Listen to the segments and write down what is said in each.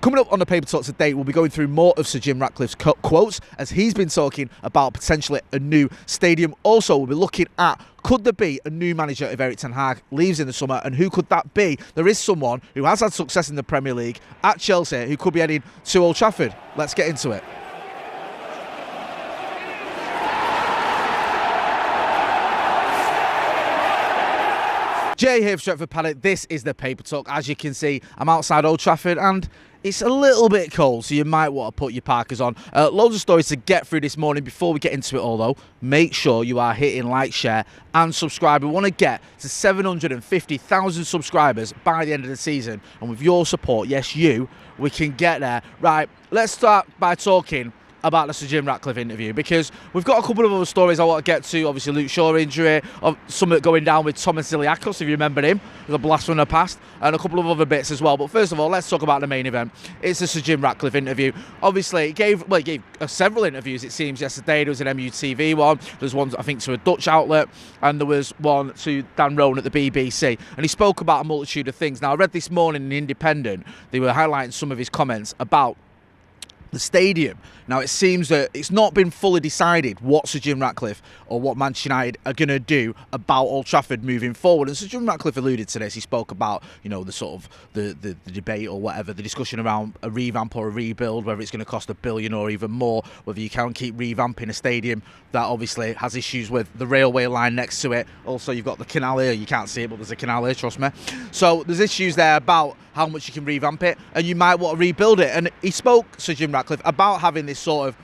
Coming up on the Paper Talk today, we'll be going through more of Sir Jim Ratcliffe's quotes as he's been talking about potentially a new stadium. Also, we'll be looking at, could there be a new manager if Erik ten Hag leaves in the summer, and who could that be? There is someone who has had success in the Premier League at Chelsea who could be heading to Old Trafford. Let's get into it. Jay here for Stretford Paddock. This is the Paper Talk. As you can see, I'm outside Old Trafford and it's a little bit cold, so you might want to put your parkas on. Loads of stories to get through this morning. Before we get into it all, though, make sure you are hitting like, share and subscribe. We want to get to 750,000 subscribers by the end of the season. And with your support, yes, we can get there. Right, let's start by talking about the Sir Jim Ratcliffe interview, because we've got a couple of other stories I want to get to. Obviously, Luke Shaw injury, something going down with Thomas Zilliacus, if you remember him. It was a blast from the past, and a couple of other bits as well. But first of all, let's talk about the main event. It's the Sir Jim Ratcliffe interview. Obviously, he gave several interviews, it seems, yesterday. There was an MUTV one, there's one, I think, to a Dutch outlet, and there was one to Dan Roan at the BBC. And he spoke about a multitude of things. Now, I read this morning in The Independent, they were highlighting some of his comments about the stadium. Now, it seems that it's not been fully decided what Sir Jim Ratcliffe or what Manchester United are going to do about Old Trafford moving forward. And Sir Jim Ratcliffe alluded to this. He spoke about, the sort of the debate or whatever, the discussion around a revamp or a rebuild, whether it's going to cost $1 billion or even more, whether you can keep revamping a stadium that obviously has issues with the railway line next to it. Also, you've got the canal here. You can't see it, but there's a canal here, trust me. So there's issues there about how much you can revamp it, and you might want to rebuild it. And he spoke, Sir Jim Ratcliffe, about having this sort of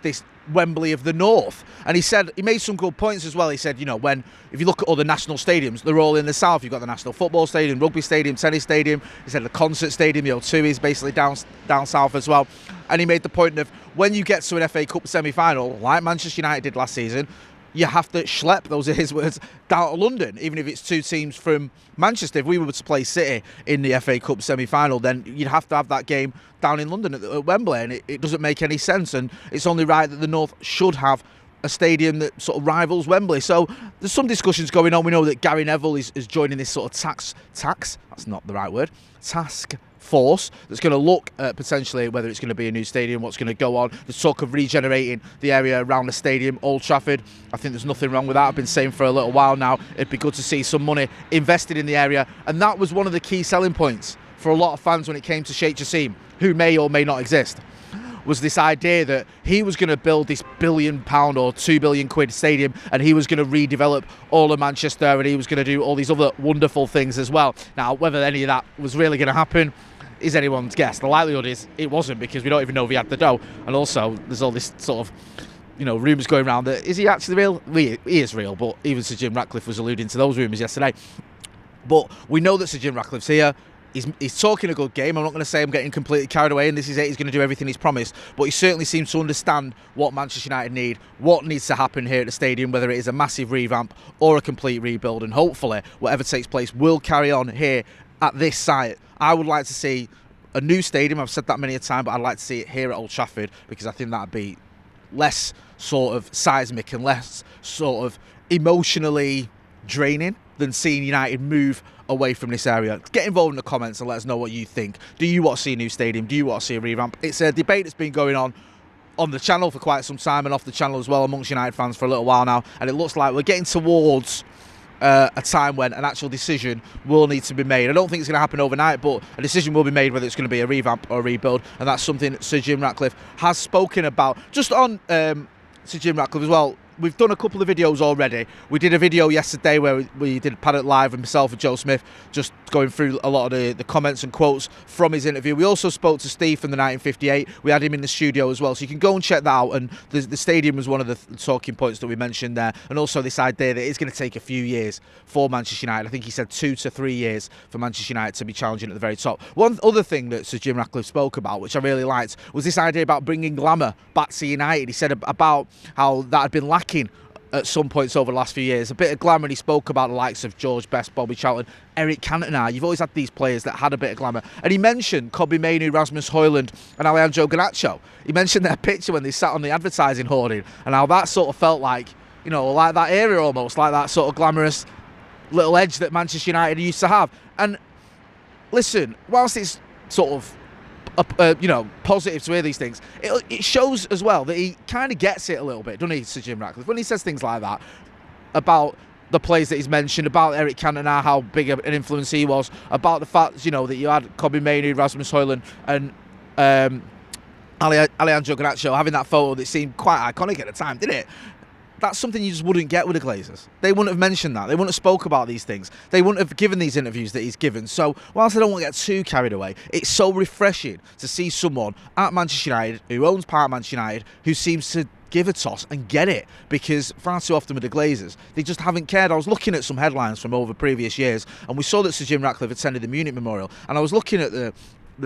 this Wembley of the North, and he made some good points as well. He said, if you look at all the national stadiums, they're all in the south. You've got the National Football Stadium, Rugby Stadium, Tennis Stadium. He said the Concert Stadium, the O2, is basically down south as well. And he made the point of, when you get to an FA Cup semi-final, like Manchester United did last season, you have to schlep, those are his words, down to London, even if it's two teams from Manchester. If we were to play City in the FA Cup semi-final, then you'd have to have that game down in London at Wembley, and it doesn't make any sense. And it's only right that the North should have a stadium that sort of rivals Wembley. So there's some discussions going on. We know that Gary Neville is joining this sort of task, that's not the right word, task force that's going to look at potentially whether it's going to be a new stadium, what's going to go on. There's talk of regenerating the area around the stadium, Old Trafford. I think there's nothing wrong with that. I've been saying for a little while now, it'd be good to see some money invested in the area, and that was one of the key selling points for a lot of fans when it came to Sheikh Jassim, who may or may not exist, was this idea that he was going to build this £1 billion or £2 billion stadium, and he was going to redevelop all of Manchester, and he was going to do all these other wonderful things as well. Now, whether any of that was really going to happen is anyone's guess. The likelihood is it wasn't, because we don't even know if he had the dough. And also, there's all this sort of, rumours going around that, is he actually real? He is real, but even Sir Jim Ratcliffe was alluding to those rumours yesterday. But we know that Sir Jim Ratcliffe's here. He's talking a good game. I'm not going to say I'm getting completely carried away and this is it. He's going to do everything he's promised. But he certainly seems to understand what Manchester United need, what needs to happen here at the stadium, whether it is a massive revamp or a complete rebuild. And hopefully, whatever takes place will carry on here at this site. I would like to see a new stadium. I've said that many a time, but I'd like to see it here at Old Trafford, because I think that'd be less sort of seismic and less sort of emotionally draining than seeing United move away from this area. Get involved in the comments and let us know what you think. Do you want to see a new stadium? Do you want to see a revamp? It's a debate that's been going on the channel for quite some time, and off the channel as well, amongst United fans for a little while now, and it looks like we're getting towards a time when an actual decision will need to be made. I don't think it's going to happen overnight, but a decision will be made whether it's going to be a revamp or a rebuild, and that's something that Sir Jim Ratcliffe has spoken about. Just on Sir Jim Ratcliffe as well, we've done a couple of videos already. We did a video yesterday where we did Paddock Live with myself and Joe Smith, just going through a lot of the comments and quotes from his interview. We also spoke to Steve from the 1958. We had him in the studio as well, so you can go and check that out. And the stadium was one of the talking points that we mentioned there, and also this idea that it's going to take a few years for Manchester United. I think he said 2 to 3 years for Manchester United to be challenging at the very top. One other thing that Sir Jim Ratcliffe spoke about, which I really liked, was this idea about bringing glamour back to United. He said about how that had been lacking at some points over the last few years. A bit of glamour, and he spoke about the likes of George Best, Bobby Charlton, Eric Cantona. You've always had these players that had a bit of glamour. And he mentioned Kobbie Mainoo, Rasmus Højlund and Alejandro Garnacho. He mentioned their picture when they sat on the advertising hoarding, and how that sort of felt like, like that era almost, like that sort of glamorous little edge that Manchester United used to have. And listen, whilst it's sort of positive to hear these things. It shows as well that he kind of gets it a little bit, doesn't he, Sir Jim Ratcliffe, when he says things like that about the players that he's mentioned, about Eric Cantona, how big an influence he was, about the fact, that you had Kobbie Mainoo, Rasmus Højlund, and Alejandro Garnacho having that photo that seemed quite iconic at the time, didn't it? That's something you just wouldn't get with the Glazers. They wouldn't have mentioned that. They wouldn't have spoke about these things. They wouldn't have given these interviews that he's given. So whilst I don't want to get too carried away, it's so refreshing to see someone at Manchester United, who owns part of Manchester United, who seems to give a toss and get it, because far too often with the Glazers, they just haven't cared. I was looking at some headlines from over previous years, and we saw that Sir Jim Ratcliffe attended the Munich Memorial, and I was looking at the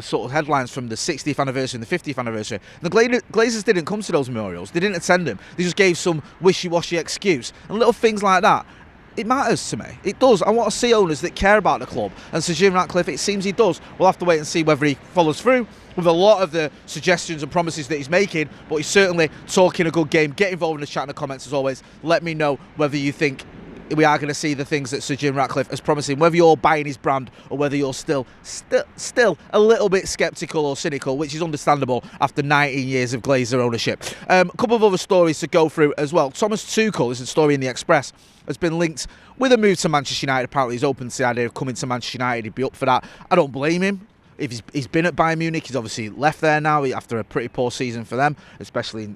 sort of headlines from the 60th anniversary and the 50th anniversary. And the Glazers didn't come to those memorials. They didn't attend them. They just gave some wishy-washy excuse. And little things like that, it matters to me. It does. I want to see owners that care about the club. And Sir Jim Ratcliffe, it seems he does. We'll have to wait and see whether he follows through with a lot of the suggestions and promises that he's making. But he's certainly talking a good game. Get involved in the chat and the comments as always. Let me know whether you think we are going to see the things that Sir Jim Ratcliffe is promising, whether you're buying his brand or whether you're still a little bit sceptical or cynical, which is understandable after 19 years of Glazer ownership. A couple of other stories to go through as well. Thomas Tuchel, is a story in the Express, has been linked with a move to Manchester United. Apparently he's open to the idea of coming to Manchester United. He'd be up for that. I don't blame him. If he's been at Bayern Munich, he's obviously left there now after a pretty poor season for them, especially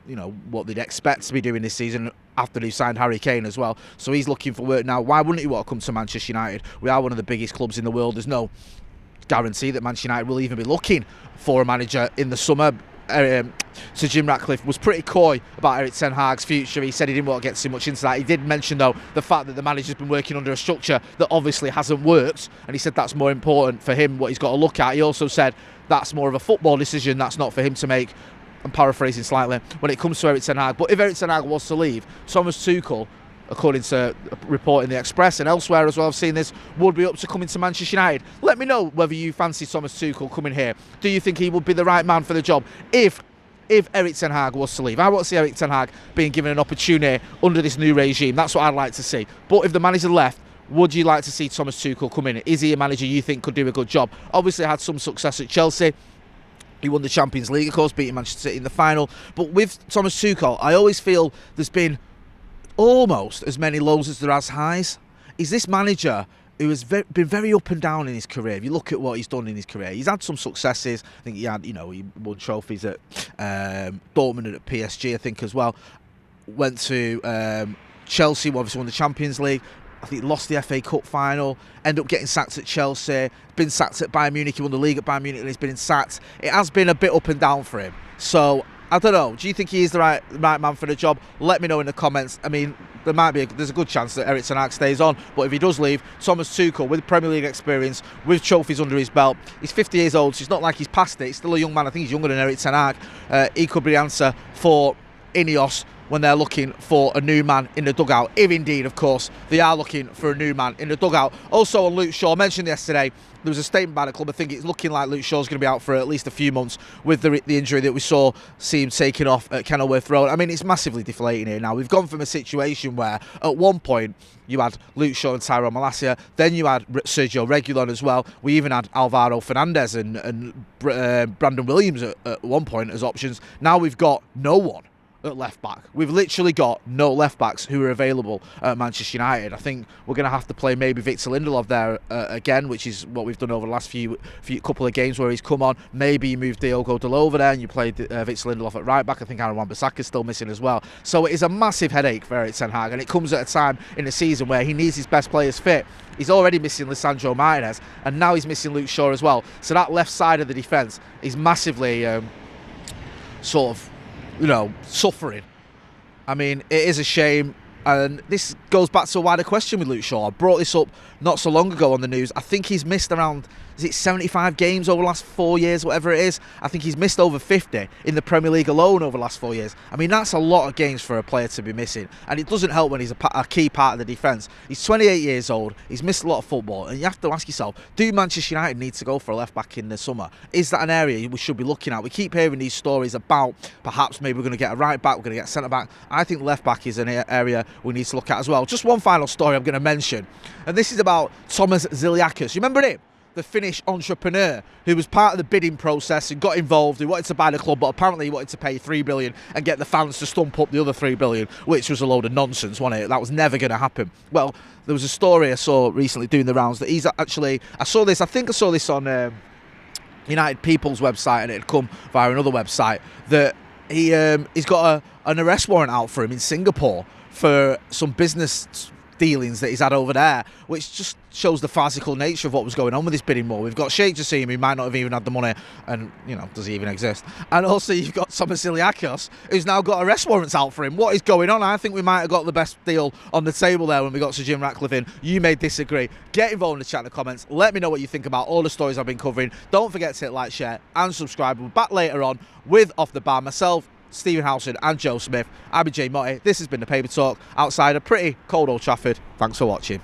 what they'd expect to be doing this season after they've signed Harry Kane as well. So he's looking for work now. Why wouldn't he want to come to Manchester United? We are one of the biggest clubs in the world. There's no guarantee that Manchester United will even be looking for a manager in the summer. Sir Jim Ratcliffe was pretty coy about Erik ten Hag's future. He said he didn't want to get too much into that. He did mention, though, the fact that the manager's been working under a structure that obviously hasn't worked, and he said that's more important for him, what he's got to look at. He also said that's more of a football decision, that's not for him to make. I'm paraphrasing slightly when it comes to Erik ten Hag. But if Erik ten Hag was to leave, Thomas Tuchel, according to a report in the Express and elsewhere as well, I've seen this, would be up to coming to Manchester United. Let me know whether you fancy Thomas Tuchel coming here. Do you think he would be the right man for the job if Erik ten Hag was to leave? I want to see Erik ten Hag being given an opportunity under this new regime. That's what I'd like to see. But if the manager left, would you like to see Thomas Tuchel come in? Is he a manager you think could do a good job? Obviously had some success at Chelsea. He won the Champions League, of course, beating Manchester City in the final. But with Thomas Tuchel, I always feel there's been almost as many lows as there has highs. Is this manager who has been very up and down in his career? If you look at what he's done in his career, he's had some successes. I think he had, he won trophies at Dortmund and at PSG, I think, as well. Went to Chelsea, obviously won the Champions League. I think he lost the FA Cup final, ended up getting sacked at Chelsea, been sacked at Bayern Munich, he won the league at Bayern Munich and he's been sacked. It has been a bit up and down for him. So, I don't know, do you think he is the right man for the job? Let me know in the comments. I mean, there's a good chance that Erik ten Hag stays on, but if he does leave, Thomas Tuchel, with Premier League experience, with trophies under his belt, he's 50 years old, so it's not like he's past it. He's still a young man. I think he's younger than Erik ten Hag. He could be the answer for Ineos when they're looking for a new man in the dugout, if indeed, of course, they are looking for a new man in the dugout. Also on Luke Shaw, I mentioned yesterday, there was a statement by the club. I think it's looking like Luke Shaw's going to be out for at least a few months with the injury that we saw see him taking off at Kenilworth Road. I mean, it's massively deflating here now. We've gone from a situation where at one point you had Luke Shaw and Tyrone Malacia, then you had Sergio Reguilon as well. We even had Alvaro Fernandez and Brandon Williams at one point as options. Now we've got no one at left back. We've literally got no left backs who are available at Manchester United. I think we're going to have to play maybe Victor Lindelof there again, which is what we've done over the last few couple of games where he's come on. Maybe you move Diogo Dalot over there and you play Victor Lindelof at right back. I think Aaron Wan-Bissaka's still missing as well. So it is a massive headache for Erik ten Hag, and it comes at a time in the season where he needs his best players fit. He's already missing Lisandro Martinez, and now he's missing Luke Shaw as well. So that left side of the defence is massively suffering. I mean, it is a shame, and this goes back to a wider question with Luke Shaw. I brought this up not so long ago on the news. I think he's missed around, 75 games over the last 4 years, whatever it is. I think he's missed over 50 in the Premier League alone over the last 4 years. I mean, that's a lot of games for a player to be missing, and it doesn't help when he's a key part of the defence. He's 28 years old, he's missed a lot of football, and you have to ask yourself, do Manchester United need to go for a left-back in the summer? Is that an area we should be looking at? We keep hearing these stories about perhaps maybe we're going to get a right-back, we're going to get a centre-back. I think left-back is an area we need to look at as well. Just one final story I'm going to mention, and this is about Thomas Zilliacus. You remember him? the Finnish entrepreneur who was part of the bidding process and got involved, who wanted to buy the club, but apparently he wanted to pay $3 billion and get the fans to stump up the other $3 billion, which was a load of nonsense, wasn't it? That was never going to happen. Well, there was a story I saw recently doing the rounds that he's actually, I saw this on United People's website, and it had come via another website, that he's got an arrest warrant out for him in Singapore for some business dealings that he's had over there, which just shows the farcical nature of what was going on with this bidding war. We've got Sheikh Jassim, who might not have even had the money, and, you know, does he even exist? And also you've got Thomas Zilliacus, who's now got arrest warrants out for him. What is going on? I think we might have got the best deal on the table there when we got Sir Jim Ratcliffe in. You may disagree. Get involved in the chat in the comments. Let me know what you think about all the stories I've been covering. Don't forget to hit like, share, and subscribe. We're back later on with Off the Bar. Myself, Stephen Howson and Joe Smith. I've been Jay Motty. This has been the Paper Talk outside a pretty cold Old Trafford. Thanks for watching.